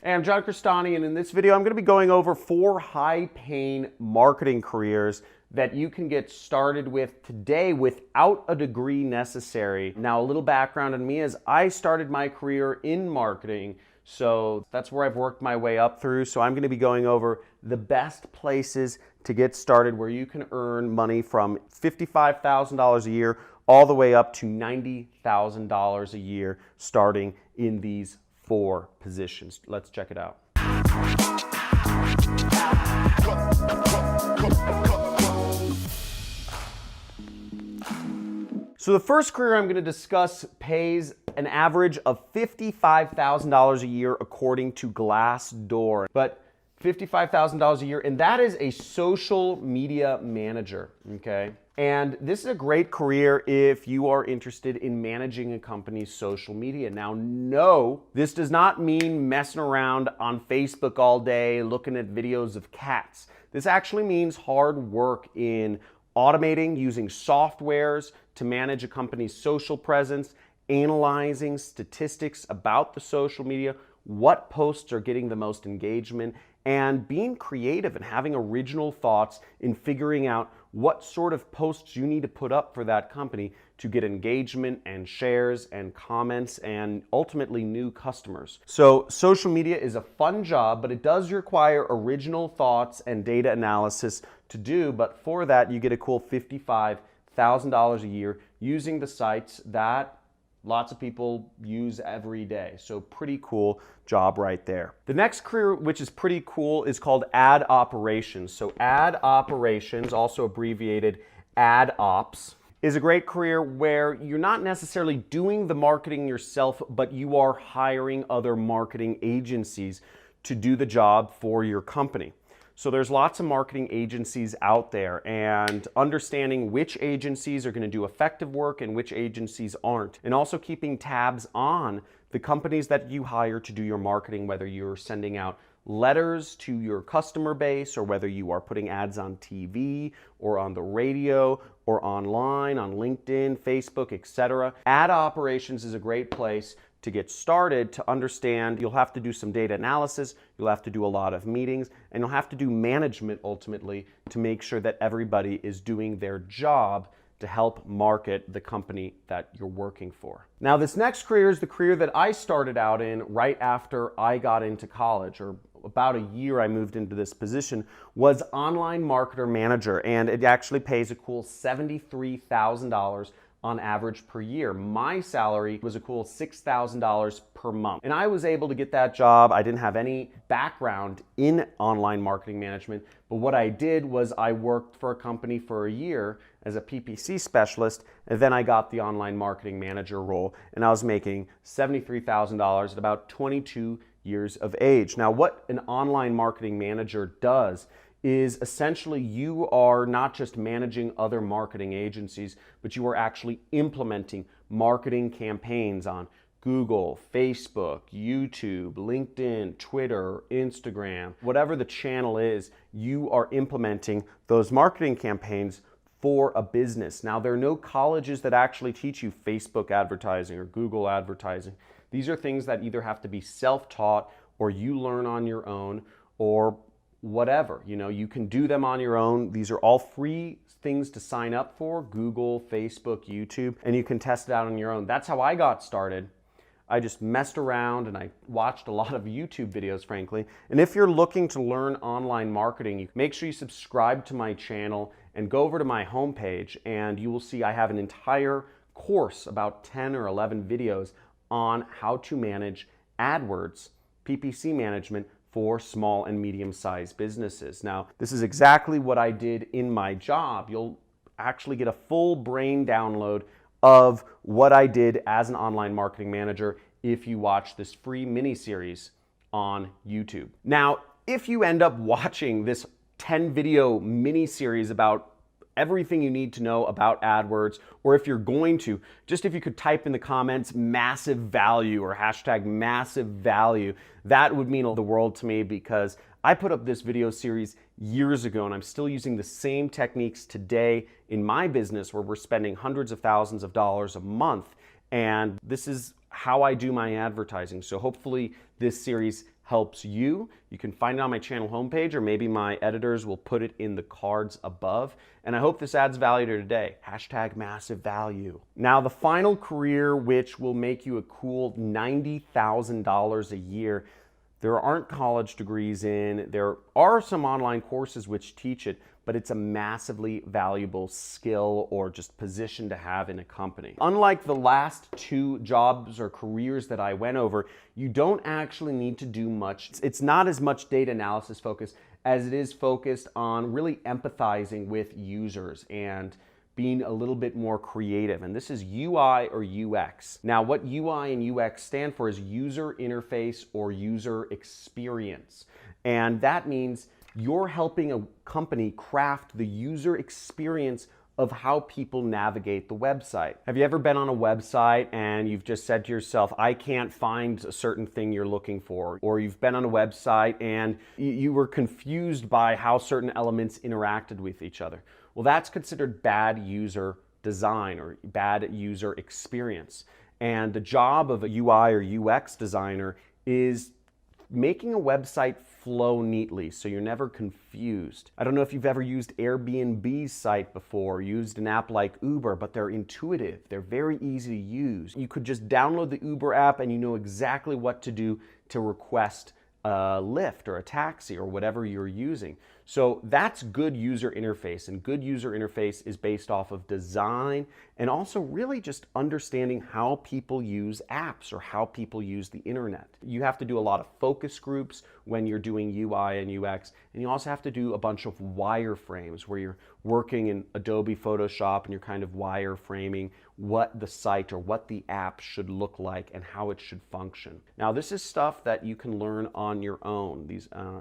Hey, I'm John Crestani, and in this video I'm going to be going over 4 high-paying marketing careers that you can get started with today without a degree necessary. Now, a little background on me is I started my career in marketing, so that's where I've worked my way up through. So I'm going to be going over the best places to get started where you can earn money from $55,000 a year all the way up to $90,000 a year starting in these 4 positions. Let's check it out. So the first career I'm going to discuss pays an average of $55,000 a year according to Glassdoor. But $55,000 a year, and that is a social media manager, okay? And this is a great career if you are interested in managing a company's social media. Now, no, this does not mean messing around on Facebook all day looking at videos of cats. This actually means hard work in automating, using softwares to manage a company's social presence, analyzing statistics about the social media, what posts are getting the most engagement, and being creative and having original thoughts in figuring out what sort of posts you need to put up for that company to get engagement and shares and comments and ultimately new customers. So social media is a fun job, but it does require original thoughts and data analysis to do. But for that, you get a cool $55,000 a year using the sites that lots of people use every day. So pretty cool job right there. The next career, which is pretty cool, is called ad operations. So ad operations, also abbreviated ad ops, is a great career where you're not necessarily doing the marketing yourself, but you are hiring other marketing agencies to do the job for your company. So there's lots of marketing agencies out there, and understanding which agencies are going to do effective work and which agencies aren't. And also keeping tabs on the companies that you hire to do your marketing, whether you're sending out letters to your customer base or whether you are putting ads on TV or on the radio or online, on LinkedIn, Facebook, etc. Ad operations is a great place to get started to understand. You'll have to do some data analysis, you'll have to do a lot of meetings, and you'll have to do management ultimately to make sure that everybody is doing their job to help market the company that you're working for. Now, this next career is the career that I started out in right after I got into college, or about a year I moved into this position, was online marketer manager, and it actually pays a cool $73,000 on average per year. My salary was a cool $6,000 per month. And I was able to get that job. I didn't have any background in online marketing management, but what I did was I worked for a company for a year as a PPC specialist, and then I got the online marketing manager role, and I was making $73,000 at about 22 years of age. Now, what an online marketing manager does is essentially you are not just managing other marketing agencies, but you are actually implementing marketing campaigns on Google, Facebook, YouTube, LinkedIn, Twitter, Instagram, whatever the channel is, you are implementing those marketing campaigns for a business. Now, there are no colleges that actually teach you Facebook advertising or Google advertising. These are things that either have to be self-taught or you learn on your own, or whatever, you can do them on your own. These are all free things to sign up for: Google, Facebook, YouTube, and you can test it out on your own. That's how I got started. I just messed around and I watched a lot of YouTube videos, frankly. And if you're looking to learn online marketing, make sure you subscribe to my channel and go over to my homepage, and you will see I have an entire course, about 10 or 11 videos on how to manage AdWords, PPC management, for small and medium-sized businesses. Now, this is exactly what I did in my job. You'll actually get a full brain download of what I did as an online marketing manager if you watch this free mini-series on YouTube. Now, if you end up watching this 10-video mini-series about everything you need to know about AdWords, or if you're going to, just if you could type in the comments massive value or hashtag massive value, that would mean the world to me, because I put up this video series years ago and I'm still using the same techniques today in my business, where we're spending hundreds of thousands of dollars a month, and this is how I do my advertising. So hopefully this series helps you. You can find it on my channel homepage, or maybe my editors will put it in the cards above. And I hope this adds value to today. Hashtag massive value. Now, the final career, which will make you a cool $90,000 a year, there aren't college degrees in. There are some online courses which teach it, but it's a massively valuable skill or just position to have in a company. Unlike the last two jobs or careers that I went over, you don't actually need to do much. It's not as much data analysis focused as it is focused on really empathizing with users and being a little bit more creative. And this is UI or UX. Now, what UI and UX stand for is user interface or user experience. And that means you're helping a company craft the user experience of how people navigate the website. Have you ever been on a website and you've just said to yourself, I can't find a certain thing you're looking for? Or you've been on a website and you were confused by how certain elements interacted with each other. Well, that's considered bad user design or bad user experience. And the job of a UI or UX designer is making a website flow neatly so you're never confused. I don't know if you've ever used Airbnb's site before, used an app like Uber, but they're intuitive. They're very easy to use. You could just download the Uber app and you know exactly what to do to request a Lyft or a taxi or whatever you're using. So that's good user interface, and good user interface is based off of design and also really just understanding how people use apps or how people use the internet. You have to do a lot of focus groups when you're doing UI and UX, and you also have to do a bunch of wireframes where you're working in Adobe Photoshop and you're kind of wireframing what the site or what the app should look like and how it should function. Now, this is stuff that you can learn on your own,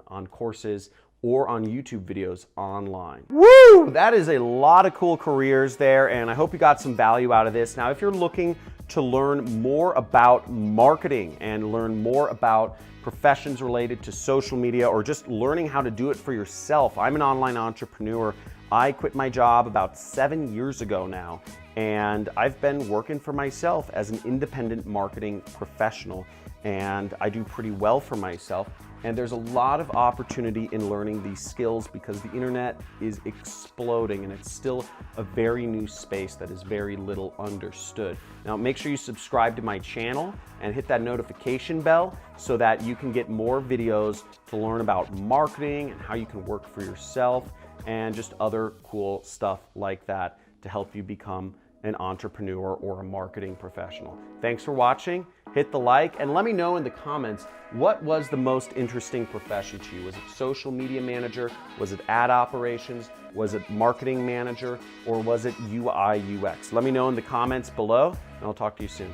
on courses or on YouTube videos online. Woo! That is a lot of cool careers there, and I hope you got some value out of this. Now, if you're looking to learn more about marketing and learn more about professions related to social media or just learning how to do it for yourself, I'm an online entrepreneur. I quit my job about 7 years ago now, and I've been working for myself as an independent marketing professional, and I do pretty well for myself. And there's a lot of opportunity in learning these skills because the internet is exploding and it's still a very new space that is very little understood. Now, make sure you subscribe to my channel and hit that notification bell so that you can get more videos to learn about marketing and how you can work for yourself and just other cool stuff like that to help you become an entrepreneur or a marketing professional. Thanks for watching. Hit the like and let me know in the comments, what was the most interesting profession to you? Was it social media manager? Was it ad operations? Was it marketing manager? Or was it UI UX? Let me know in the comments below and I'll talk to you soon.